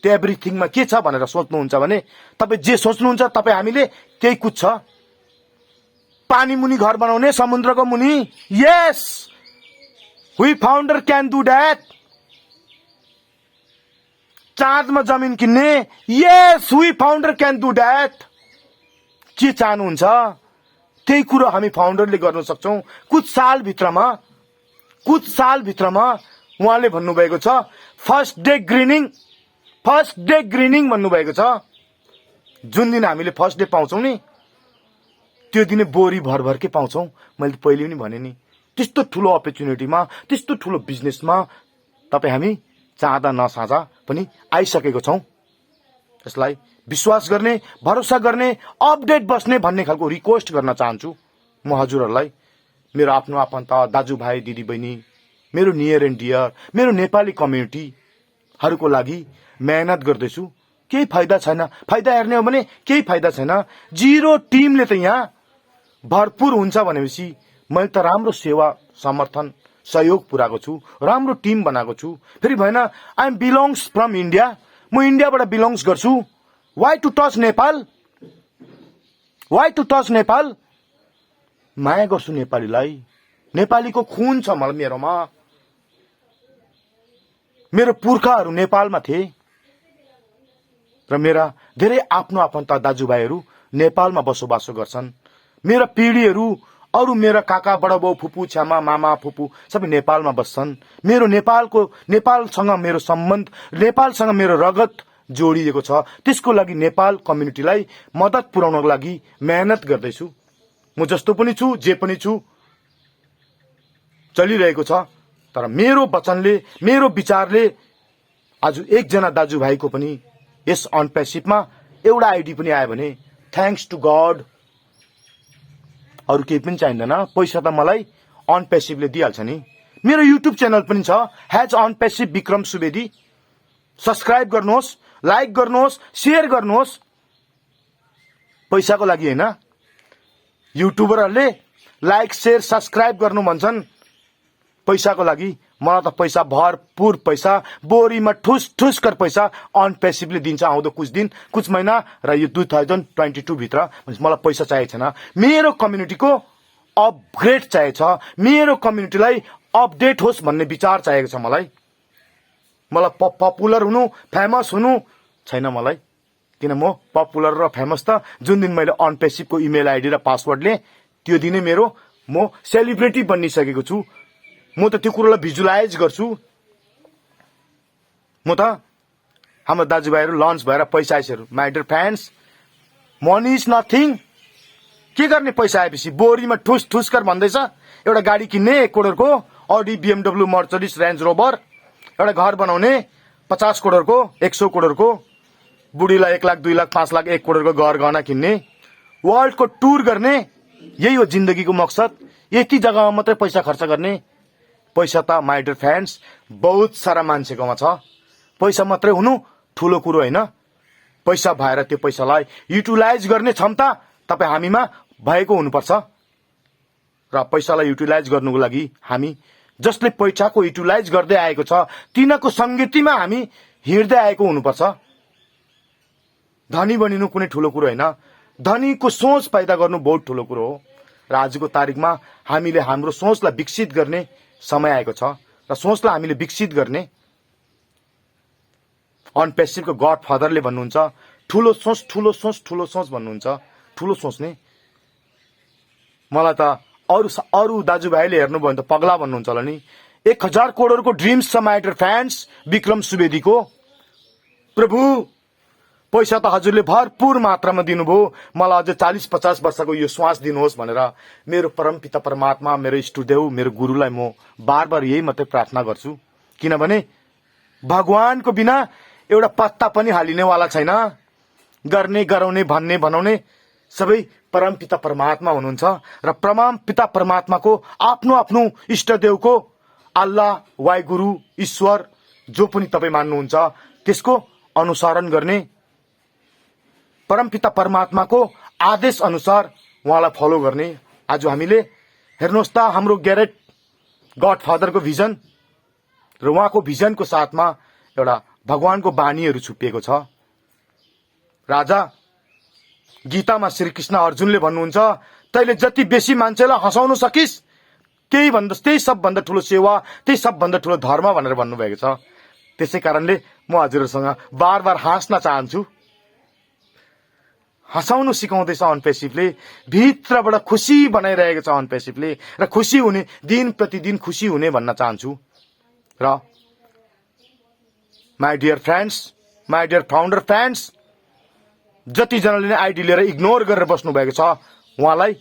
त्यो एभ्रिथिङमा के छ भनेर सोच्नुहुन्छ भने तपाईँ जे सोच्नुहुन्छ तपाईँ हामीले त्यही कुछ छ। पानी मुनि घर बनाउने, समुद्रको मुनि, yes we founder can do that. चाँदमा जमिन किन्ने, yes we founder can do that. के चाहनुहुन्छ त्यही कुरो हामी फाउन्डरले गर्न सक्छौं। कुछ साल भित्रमा उहाँले भन्नुभएको छ फर्स्ट डे ग्रिनिङ भन्नुभएको छ। जुन दिन हामीले फर्स्ट डे पाउँछौं नि त्यो दिनै बोरी भरभरकै पाउँछौं। मैले पहिले पनि भने नि त्यस्तो ठुलो अपर्च्युनिटीमा त्यस्तो ठुलो बिजनेसमा तपाई हामी चाहदा नचाहदा पनि आइसकेको छौं। यसलाई विश्वास गर्ने, भरोसा गर्ने, अपडेट बस्ने भन्ने खालको रिक्वेस्ट गर्न चाहन्छु म हजुरहरूलाई। मेरो आफ्नो आफन्त, दाजुभाइ, दिदीबहिनी, मेरो नियर एन्ड डियर, मेरो नेपाली कम्युनिटीहरूको लागि मेहनत गर्दैछु। केही फाइदा छैन। फाइदा हेर्ने हो भने केही फाइदा छैन। जिरो टिमले त यहाँ भरपूर हुन्छ भनेपछि मैले त राम्रो सेवा, समर्थन, सहयोग पुर्याएको छु, राम्रो टिम बनाएको छु। फेरि भएन I am belongs from India, म इन्डियाबाट बिलोङ्स गर्छु। Why to touch Nepal? माया गर्छु नेपालीलाई। नेपालीको खुन छ मेरोमा। मेरो पुर्खाहरू नेपालमा थिए र मेरा धेरै आफ्नो आफन्त दाजुभाइहरू नेपालमा बसोबासो गर्छन्। मेरा पिढीहरू अरू मेरा काका, बडाबाउ, फुपू, छ्यामा, मामा, फुपू सबै नेपालमा बस्छन्। नेपालसँग मेरो सम्बन्ध, नेपालसँग मेरो रगत जोडिएको छ। त्यसको लागि नेपाल कम्युनिटीलाई मद्दत पुर्याउनको लागि मेहनत गर्दैछु। म जस्तो पनि छु, जे पनि छु, चलिरहेको छ। तर मेरो वचनले, मेरो विचारले आज एकजना दाजुभाइको पनि यस अन पेसिभमा एउटा आइडी पनि आयो भने थ्याङ्क्स टु गड। अरू केही पनि चाहिँदैन। पैसा त मलाई अन पेसिभले दिइहाल्छ नि। मेरो युट्युब च्यानल पनि छ has On Passive Vikram Subedi. Subscribe गर्नुहोस्, लाइक गर्नुहोस्, शेयर गर्नुहोस्। पैसाको लागि हैन। युट्युबरहरूले लाइक, शेयर, सब्सक्राइब गर्नु भन्छन् पैसाको लागि। मलाई त पैसा, भरपूर पैसा, बोरीमा ठुस कर पैसा अन पेसिभले दिन्छ आउँदो कुछ महिना र यो 2022 भित्र। मलाई पैसा चाहिएको छैन। मेरो कम्युनिटीको अपग्रेड चाहिएको छ। मेरो कम्युनिटीलाई अपडेट होस् भन्ने विचार चाहिएको छ मलाई। पपुलर हुनु, फेमस हुनु छैन मलाई। किन म पपुलर र फेमस त जुन दिन मैले अन पेसिभको इमेल आइडी र पासवर्डले त्यो दिनै म सेलिब्रिटी बनिसकेको छु। म त त्यो कुरोलाई भिजुलाइज गर्छु। म त हाम्रो दाजुभाइहरू लन्च भएर पैसा आइसहरू my dear friends, money is nothing. के गर्ने पैसा आएपछि? बोरीमा ठुस कर भन्दैछ। एउटा गाडी किन्ने 1 करोडको, अडी, BMW, मर्सिडिज, रेन्ज रोभर। एउटा घर बनाउने 50 करोडको, 100 करोडको। बुढीलाई 1 लाख, 2 लाख, 5 लाख, 1 करोडको घर गहना किन्ने। वर्ल्डको टुर गर्ने। यही हो जिन्दगीको मकसद। यति जग्गामा मात्रै पैसा खर्च गर्ने। पैसा त माई डियर फ्रेन्ड्स बहुत सारा मान्छेकोमा छ। पैसा मात्रै हुनु ठुलो कुरो होइन। पैसा भएर त्यो पैसालाई युटिलाइज गर्ने क्षमता तपाई हामीमा भएको हुनुपर्छ। र पैसालाई युटिलाइज गर्नुको लागि हामी जसले पैसाको युटिलाइज गर्दै आएको छ तिनीको संगतिमा हामी हिँड्दै आएको हुनुपर्छ। धनी बनिनु कुनै ठुलो कुरो होइन। धनीको सोच पैदा गर्नु बहुत ठुलो कुरो हो। र आजको तारिकमा हामीले हाम्रो सोचलाई विकसित गर्ने समय आएको छ। र सोचलाई हामीले विकसित गर्ने अन पेसिभको गड फादरले भन्नुहुन्छ ठुलो सोच भन्नुहुन्छ। ठुलो सोच्ने। मलाई त अरू दाजुभाइले हेर्नुभयो भने त पगला भन्नुहुन्छ होला नि। 1000 करोडको ड्रिम्स छ माई डियर फ्रेन्ड्स विक्रम सुवेदीको। प्रभु पैसा त हजुरले भरपूर मात्रामा दिनुभयो। मलाई अझ 40-50 वर्षको यो श्वास दिनुहोस् भनेर मेरो परमपिता परमात्मा, मेरो इष्टदेव, मेरो गुरुलाई म बार यही मात्रै प्रार्थना गर्छु। किनभने भगवानको बिना एउटा पत्ता पनि हालिनेवाला छैन। गर्ने, गराउने, भन्ने, बनाउने सबै परमपिता परमात्मा हुनुहुन्छ। र परमपिता परमात्माको आफ्नो इष्टदेवको अल्लाह, वाहिगुरु, ईश्वर जो पनि तपाई मान्नुहुन्छ त्यसको अनुसरण गर्ने, परमपिता परमात्माको आदेश अनुसार उहाँलाई फलो गर्ने। आज हामीले हेर्नुहोस् त हाम्रो ग्यारेट गड फादरको भिजन र उहाँको भिजनको साथमा एउटा भगवानको बानीहरू छुपिएको छ। राजा गीतामा श्री कृष्ण अर्जुनले भन्नुहुन्छ तैले जति बेसी मान्छेलाई हँसाउन सकिस् त्यही सबभन्दा ठुलो सेवा, त्यही सबभन्दा ठुलो धर्म भनेर भन्नुभएको छ। त्यसै कारणले म हजुरहरूसँग बार हाँस्न चाहन्छु। हँसाउनु सिकाउँदैछ अनपेसिभले, भित्रबाट खुसी बनाइरहेको छ अनपेसिभले, र खुसी हुने, दिन प्रतिदिन खुसी हुने भन्न चाहन्छु। र my dear friends, my dear founder friends, जतिजनाले नै आइडी लिएर इग्नोर गरेर बस्नु भएको छ उहाँलाई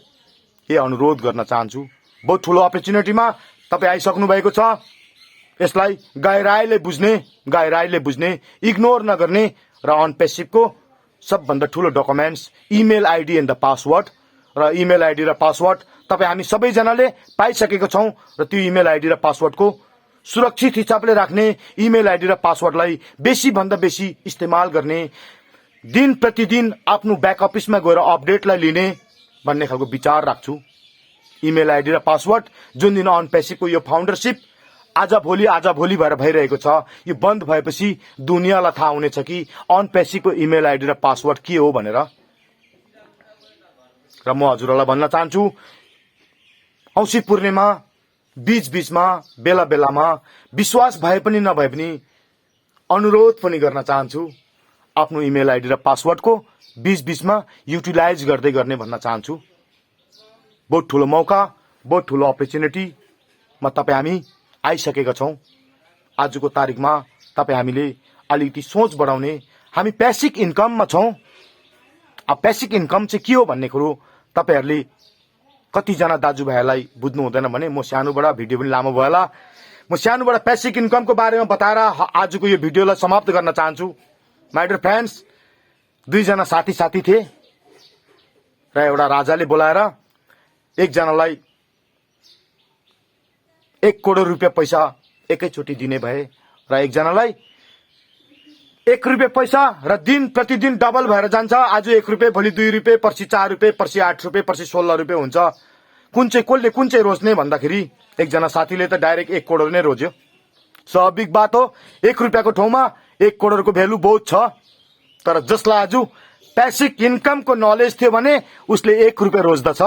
यही अनुरोध गर्न चाहन्छु। बहुत ठुलो अपर्च्युनिटीमा तपाईँ आइसक्नु भएको छ। यसलाई गहिराईले बुझ्ने, इग्नोर नगर्ने, र अनपेसिभको सबभन्दा ठुलो documents email ID and the password, र इमेल आइडी र पासवर्ड तपाईँ हामी सबैजनाले पाइसकेको छौँ। र त्यो इमेल आइडी र पासवर्डको सुरक्षित हिसाबले राख्ने, इमेल आइडी र पासवर्डलाई बेसी भन्दा बेसी इस्तेमाल गर्ने, दिन प्रतिदिन आफ्नो ब्याक अफिसमा गएर अपडेटलाई लिने भन्ने खालको विचार राख्छु। इमेल आइडी र पासवर्ड जुन दिन अनपेसिभको यो फाउन्डरसिप आज भोलि भएर भइरहेको छ, यो बन्द भएपछि दुनियाँलाई थाहा हुनेछ कि अनपेसिभको इमेल आइडी र पासवर्ड के हो भनेर। र म हजुरहरूलाई भन्न चाहन्छु, औँसी पूर्णिमा बीचमा बेला बेलामा विश्वास भए पनि नभए पनि अनुरोध पनि गर्न चाहन्छु, आफ्नो इमेल आइडी र पासवर्डको बीचमा युटिलाइज गर्दै गर्ने भन्न चाहन्छु। बहुत ठुलो मौका, बहुत ठुलो अपर्च्युनिटीमा तपाईँ हामी आइसकेका छौँ। आजको तारिकमा तपाईँ हामीले अलिकति सोच बढाउने, हामी पेसिभ इन्कममा छौँ। अब पेसिभ इन्कम चाहिँ के हो भन्ने कुरो तपाईँहरूले कतिजना दाजुभाइहरूलाई बुझ्नु हुँदैन भने म सानोबाट, भिडियो पनि लामो भयो होला, म सानोबाट पेसिभ इन्कमको बारेमा बताएर आजको यो भिडियोलाई समाप्त गर्न चाहन्छु। माई डियर फ्रेन्ड्स, दुईजना साथी थिए र एउटा राजाले बोलाएर एकजनालाई 1 करोड रुपियाँ पैसा एकैचोटि दिने भए, र एकजनालाई 1 रुपियाँ पैसा, र दिन प्रतिदिन डबल भएर जान्छ। आज 1 रुपियाँ, भोलि 2 रुपियाँ, पर्सि 4 रुपियाँ, पर्सि 8 रुपियाँ, पर्सि 16 रुपियाँ हुन्छ। कसले कुन चाहिँ रोज्ने भन्दाखेरि एकजना साथीले त डाइरेक्ट 1 करोड नै रोज्यो। स्वाभाविक बात हो, 1 रुपियाँको ठाउँमा 1 करोडको भ्यालु बहुत छ। तर जसलाई आज पेसिभ इन्कमको नलेज थियो भने उसले 1 रुपियाँ रोज्दछ,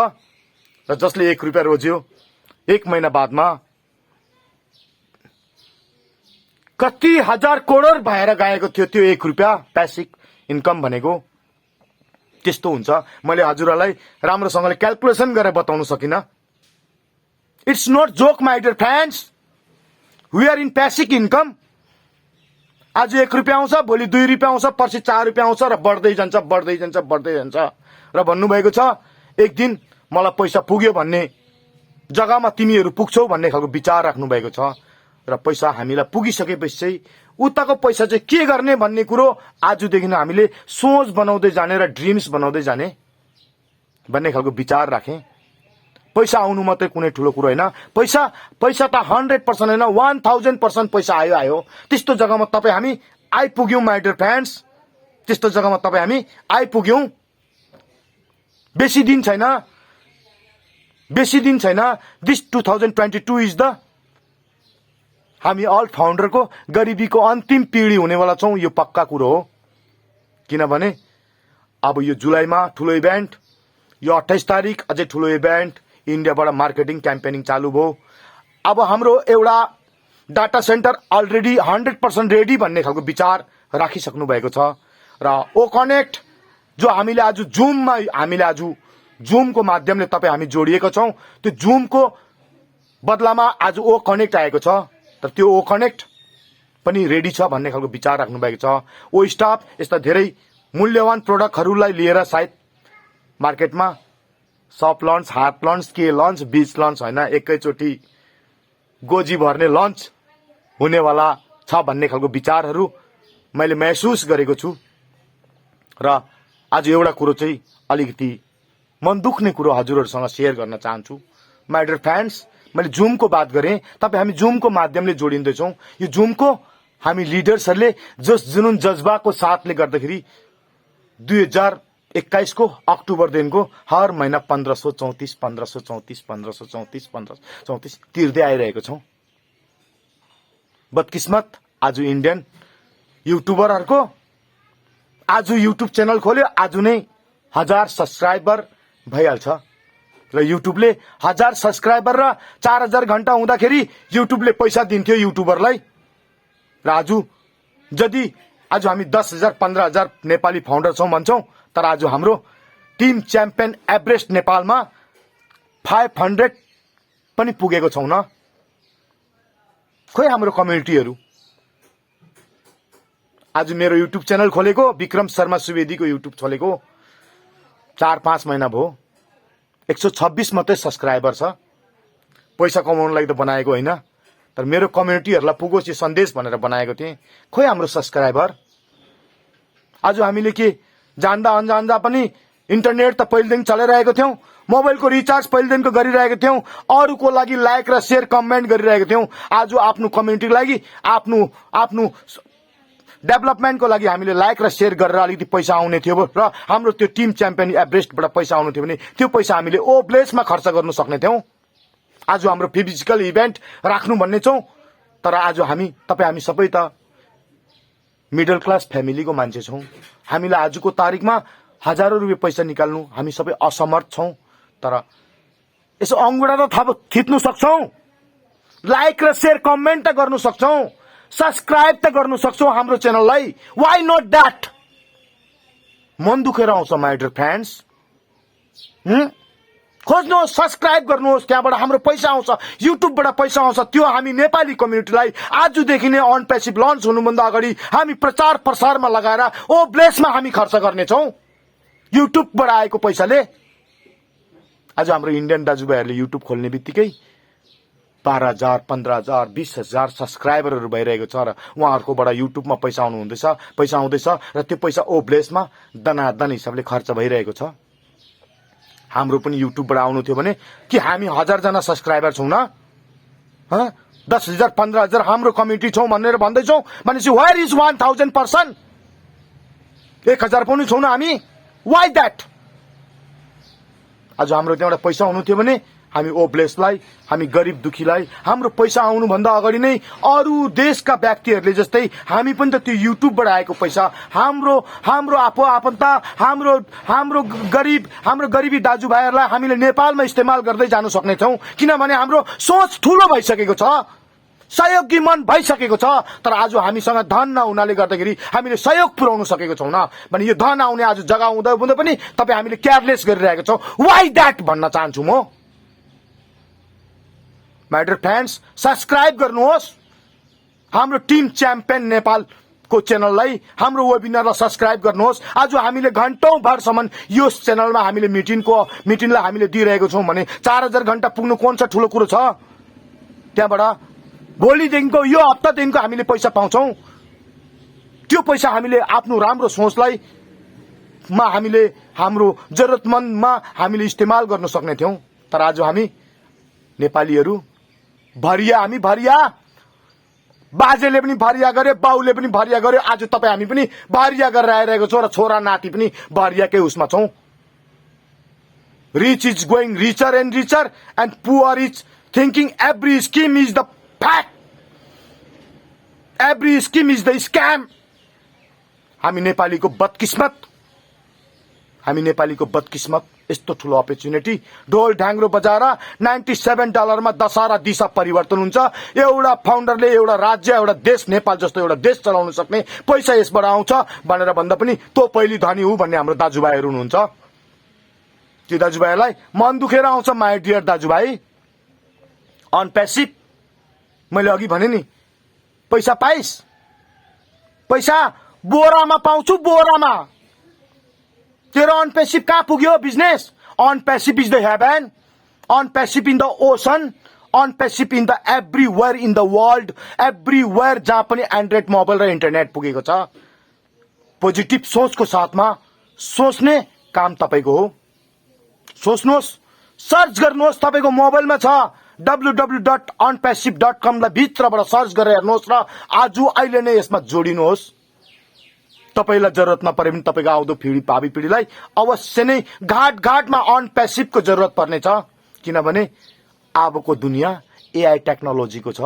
र जसले 1 रुपियाँ रोज्यो 1 महिना बादमा कति हजार करोड भएर गएको थियो त्यो 1 रुपियाँ पेसिभ इन्कम भनेको। त्यस्तो हुन्छ। मैले हजुरहरूलाई राम्रोसँगले क्याल्कुलेसन गरेर बताउन सकिनँ। It's not joke my dear friends, we are in passive income. आज 1 रुपियाँ आउँछ, भोलि 2 रुपियाँ आउँछ, पर्सि 4 रुपियाँ आउँछ, र बढ्दै जान्छ। र भन्नुभएको छ एक दिन मलाई पैसा पुग्यो भन्ने जग्गामा तिमीहरू पुग्छौ भन्ने खालको विचार राख्नु भएको छ। र पैसा हामीलाई पुगिसकेपछि चाहिँ उताको पैसा चाहिँ के गर्ने भन्ने कुरो आजदेखि हामीले सोच बनाउँदै जाने र ड्रिम्स बनाउँदै जाने भन्ने खालको विचार राखेँ। पैसा आउनु मात्रै कुनै ठुलो कुरो होइन। पैसा त 100% होइन, 1000% पैसा आयो। त्यस्तो जग्गामा तपाईँ हामी आइपुग्यौँ माई डियर फ्रेन्ड्स, त्यस्तो जग्गामा तपाईँ हामी आइपुग्यौँ। बेसी दिन छैन। दिस 2022 इज द हामी अल फाउन्डरको गरिबीको अन्तिम पिढी हुनेवाला छौँ, यो पक्का कुरो हो। किनभने अब यो जुलाईमा ठुलो इभेन्ट, यो 28 तारिक अझै ठुलो इभेन्ट, इन्डियाबाट मार्केटिङ क्याम्पेनिङ चालू भयो। अब हाम्रो एउटा डाटा सेन्टर अलरेडी 100% रेडी भन्ने खालको विचार राखिसक्नु भएको छ। र ओ कनेक्ट जो हामीले आज जुमको माध्यमले तपाईँ हामी जोडिएका छौँ, त्यो जुमको बदलामा आज ओ कनेक्ट आएको छ। तर त्यो ओ कनेक्ट पनि रेडी छ भन्ने खालको विचार राख्नु भएको छ। ओ स्टाफ यस्ता धेरै मूल्यवान प्रोडक्टहरूलाई लिएर सायद मार्केटमा सफ्ट लन्च, हार्ड लन्च, के लन्च, बीच लन्च होइन, एकैचोटि गोजी भर्ने लन्च हुनेवाला छ भन्ने खालको विचारहरू मैले महसुस गरेको छु। र आज एउटा कुरो चाहिँ अलिकति मन दुख्ने कुरो हजुरहरूसँग सेयर गर्न चाहन्छु। माई डियर फ्रेन्ड्स, मैले जुमको बात गरेँ, तपाईँ हामी जुमको माध्यमले जोडिँदैछौँ। यो जुमको हामी लिडर्सहरूले जुनुन जज्बाको साथले गर्दाखेरि 2021 को अक्टोबरदेखिको हर महिना 1534 तिर्दै आइरहेको छौँ। बदकिस्मत आज इन्डियन युट्युबरहरूको आज युट्युब च्यानल खोल्यो, आज नै 1000 सब्सक्राइबर भइहाल्छ। र युट्युबले 1000 सब्सक्राइबर र 4000 घण्टा हुँदाखेरि युट्युबले पैसा दिन्थ्यो युट्युबरलाई। र आज यदि आज हामी 10,000 15,000 नेपाली फाउन्डर छौं भन्छौं, तर आज हाम्रो टिम च्याम्पियन एभरेस्ट नेपालमा 500 पनि पुगेको छौं न। खोइ हाम्रो कम्युनिटीहरु। आज मेरो युट्युब च्यानल खोलेको, विक्रम शर्मा सुवेदीको युट्युब खोलेको 4-5 महिना भयो। 126 मात्रै सब्स्क्राइबर छ। पैसा कमाउन लागि त बनाएको हैन, तर मेरो कम्युनिटीहरुलाई पुगोस् यो सन्देश भनेर बनाएको थिएँ। खोइ हाम्रो सब्स्क्राइबर। आज हामीले के जान्दा अनजान्दा पनि इन्टरनेट त पहिलेदेखि चलाइरहेको थियौं, मोबाइलको रिचार्ज पहिलेदेखिको गरिरहेको थियौं, अरूको लागि लाइक र शेयर कमेन्ट गरिरहेको थियौं। आज आफ्नो कम्युनिटीको लागि, आफ्नो डेभलपमेन्टको लागि हामीले लाइक र शेयर गरेर अलिकति पैसा आउने थियो र हाम्रो त्यो टिम च्याम्पियन एभरेस्टबाट पैसा आउने थियो भने त्यो पैसा हामीले ओब्लेसमा खर्च गर्न सक्ने थियौं। आज हाम्रो फिजिकल इभेन्ट राख्नु भन्ने छौं, तर आज हामी सबै त मिडल क्लास फ्यामिलीको मान्छे छौं। हामीलाई आजको तारिखमा हजारौं रुपियाँ पैसा निकाल्नु हामी सबै असमर्थ छौं। तर यसो अंगुडा त थिच्नु सक्छौं, लाइक र शेयर कमेन्ट त गर्नु सक्छौं, सब्स्क्राइब त गर्नु सक्छौं हाम्रो च्यानललाई। Why not that? मन दुखेर आउँछ माय डियर फ्रेन्ड्स। खोज्नुहोस्, सब्स्क्राइब गर्नुहोस्, त्यहाँबाट हाम्रो पैसा आउँछ, युट्युबबाट पैसा आउँछ। त्यो हामी नेपाली कम्युनिटीलाई आजदेखि नै अन प्यासिभ लन्च हुनुभन्दा अगाडि हामी प्रचार प्रसारमा लगाएर ओब्लेसमा हामी खर्च गर्नेछौं युट्युबबाट आएको पैसाले। आज हाम्रो इन्डियन दाजुभाइहरूले युट्युब खोल्ने बित्तिकै 12,000 15,000 20,000 सब्स्क्राइबरहरू भइरहेको छ र उहाँहरूकोबाट युट्युबमा पैसा आउँदैछ र त्यो पैसा ओब्लेसमा दनादन हिसाबले खर्च भइरहेको छ। हाम्रो पनि युट्युबबाट आउनु थियो भने कि हामी 1000 जना सब्स्क्राइबर छौं न, 10,000 15,000 हाम्रो कम्युनिटी छौं भनेर भन्दैछौं भनेपछि वेयर इज 1000 पर्सन? 1000 पनि छौं न हामी। Why that? आज हाम्रो त्यहाँबाट पैसा आउनु थियो भने हामी ओब्लेसलाई, हामी गरिब दुखीलाई हाम्रो पैसा आउनु भन्दा अगाडि नै अरू देशका व्यक्तिहरूले जस्तै हामी पनि त त्यो युट्युबबाट आएको पैसा हाम्रो आफन्ता हाम्रो गरिबी दाजुभाइहरूलाई हामीले नेपालमा इस्तेमाल गर्दै जानु सक्ने छौं, किनभने हाम्रो सोच ठूलो भइसकेको छ, सहयोगी मन भइसकेको छ। तर आज हामीसँग धन नहुनाले गर्दाखेरि हामीले सहयोग पुर्याउन सकेको छौं न भने यो धन आउने आज जग्गा हुँदै पनि तपाई हामीले केयरलेस गरिरहेको छौं। व्हाई दैट भन्न चाहन्छु म। माय डियर फ्रेन्ड्स, सब्स्क्राइब गर्नुहोस् हाम्रो टिम च्याम्पियन नेपालको च्यानललाई, हाम्रो वेबिनारलाई सब्स्क्राइब गर्नुहोस्। आज हामीले घण्टौं भरसम्म यो च्यानलमा हामीले मिटिङलाई हामीले दिइरहेको छौं भने 4000 घण्टा पुग्नु कुन छ ठूलो कुरो छ? त्यहाँबाट भोलिदेखिको यो हप्तादेखिको हामीले पैसा पाउँछौं। त्यो पैसा हामीले आफ्नो राम्रो सोचलाई हामीले हाम्रो जरुरतमन्दमा हामीले इस्तेमाल गर्न सक्ने थियौं। तर आज हामी नेपालीहरु भरिया बाजेले पनि भरिया गरे, बाउले पनि भरिया गरे, आज तपाई हामी पनि भरिया गरेर आइरहेको छौं र छोरा नाति पनि भरियाकै उसमा छौं। Rich is going richer and richer and poor is thinking every scheme is the fact, every scheme is the scam. हामी नेपालीको बदकिस्मत यस्तो ठूलो अपर्च्युनिटी ढोल ढ्याङ्ग्रो बजाएर $97 मा दशहरा दिशा परिवर्तन हुन्छ। एउटा फाउन्डरले एउटा राज्य, एउटा देश, नेपाल जस्तो एउटा देश चलाउन सक्ने पैसा यसबाट आउँछ भनेर भन्दा पनि तँ पहिली धनी हु भन्ने हाम्रो दाजुभाइहरू हुनुहुन्छ। त्यो दाजुभाइहरूलाई मन दुखेर आउँछ माय डियर दाजुभाइ। अन प्यासिभ मैले अघि भने नि, पैसा पाइस, पैसा बोरामा पाउँछु, बोरामा। तेरो अन प्यासिभ कहाँ पुग्यो business? On Passive is the heaven, On Passive in the ocean, On Passive in the everywhere in the world, everywhere जहाँ पनि एन्ड्रोइड मोबाइल र इन्टरनेट पुगेको छ। पोजिटिभ सोचको साथमा सोच्ने काम तपाईको हो। सोच्नुहोस्, सर्च गर्नुहोस्, तपाईको मोबाइलमा छ www.onpassive.com लाई भित्रबाट सर्च गरेर हेर्नुहोस् र आज अहिले नै यसमा जोडिनुहोस्। तपाईलाई जरुरत नपरे पनि तपाईको आउँदो भावी पिढीलाई अवश्य नै घाटमा अन प्यासिभको जरुरत पर्नेछ, किनभने अबको दुनिया एआई टेक्नोलोजीको छ।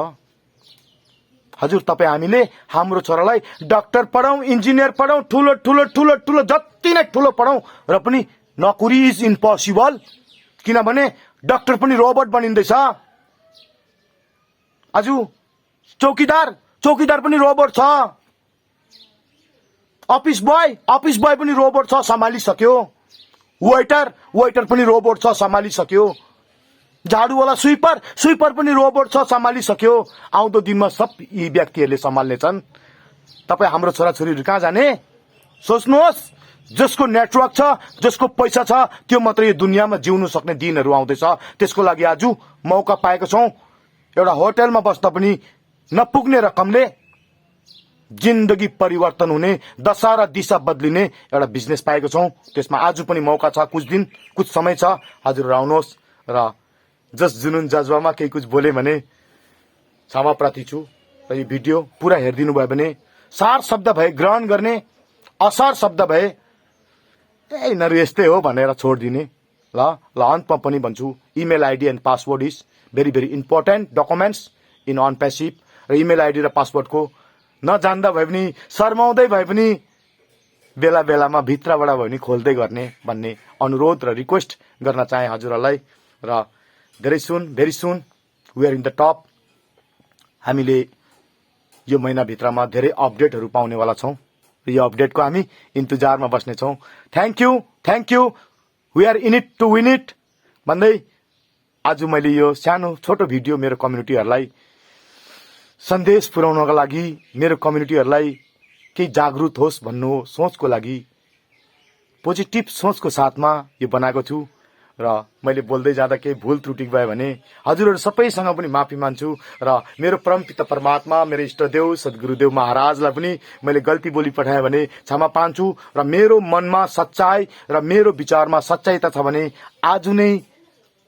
हजुर, तपाई हामीले हाम्रो छोरालाई डाक्टर पढाउँ, इन्जिनियर पढाउँ, ठुलो जति नै ठुलो पढाउँ र पनि नोकरी इज इम्पोसिबल, किनभने डाक्टर पनि रोबोट बनिँदैछ। आज चौकीदार पनि रोबोट छ। अफिस बोय पनि रोबोट छ, सम्हालिसक्यो। वेटर पनि रोबोट छ, सम्हालिसक्यो। झाडुवाला स्विपर पनि रोबोट छ, सम्हालिसक्यो। आउँदो दिनमा सब यी व्यक्तिहरूले सम्हाल्नेछन्। तपाई हाम्रो छोराछोरीहरू कहाँ जाने सोच्नुहोस्। जसको नेटवर्क छ, जसको पैसा छ, त्यो मात्र यो दुनियाँमा जिउनु सक्ने दिनहरू आउँदैछ। त्यसको लागि आज मौका पाएको छौं। एउटा होटलमा बस्दा पनि नपुग्ने रकमले जिन्दगी परिवर्तन हुने, दशा र दिशा बदलिने एउटा बिजनेस पाएको छौं। त्यसमा आज पनि मौका छ, कुछ समय छ। हजुरहरू आउनुहोस् र जस जुनुन जज्बामा केही कुछ बोले भने क्षमा प्रार्थी छु। र यो भिडियो पुरा हेरिदिनु भयो भने सार शब्द भए ग्रहण गर्ने, असार शब्द भए यिनीहरू यस्तै हो भनेर छोडिदिने। ल अन्तमा पनि भन्छु, email ID and password is very very important documents in On Passive. र इमेल आइडी र पासवर्डको नजान्दा भए पनि, शर्माउँदै भए पनि बेला बेलामा भित्रबाट भए पनि खोल्दै गर्ने भन्ने अनुरोध र रिक्वेस्ट गर्न चाहे हजुरहरूलाई। र very soon we are in the top. हामीले यो महिनाभित्रमा धेरै अपडेटहरू पाउनेवाला छौं। यो अपडेटको हामी इन्तजारमा बस्नेछौं। Thank you we are in it to win it भन्दै आज मैले यो सानो छोटो भिडियो मेरो कम्युनिटीहरूलाई सन्देश पुर्याउनका लागि, मेरो कम्युनिटीहरूलाई केही जागृत होस् भन्नु सोचको लागि, पोजिटिभ सोचको साथमा यो बनाएको छु। र मैले बोल्दै जाँदा केही भुल त्रुटि भयो भने हजुरहरू सबैसँग पनि माफी मान्छु। र मेरो परमपिता परमात्मा, मेरो इष्टदेव सद्गुरुदेव महाराजलाई पनि मैले गल्ती बोली पठाएँ भने क्षमा पान्छु। र मेरो मनमा सच्चाई र मेरो विचारमा सच्चाई त छ भने आज नै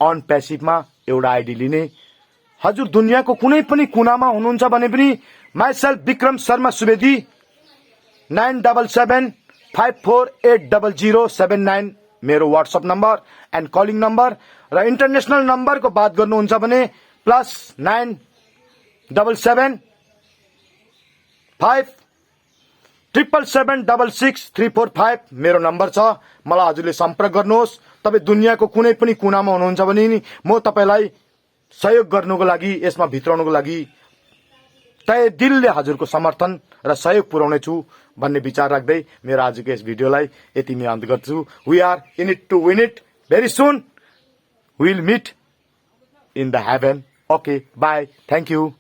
अन प्यासिभमा एउटा आइडी लिने। हजुर दुनियाँको कुनै पनि कुनामा हुनुहुन्छ भने पनि माइसेल्फ विक्रम शर्मा सुवेदी 9775480079 मेरो WhatsApp number and calling number. र इन्टरनेशनल नम्बरको बात गर्नुहुन्छ भने +977757766 मेरो नम्बर छ। मलाई हजुरले सम्पर्क गर्नुहोस्। तपाईँ दुनियाँको कुनै पनि कुनामा हुनुहुन्छ भने नि म तपाईलाई सहयोग गर्नुको लागि, यसमा भित्राउनुको लागि तय दिलले हजुरको समर्थन र सहयोग पुर्याउने छु भन्ने विचार राख्दै मेरो आजको यस भिडियोलाई यतिमै अन्त गर्छु। We are in it to win it. Very soon will meet in the heaven. Okay bye, thank you.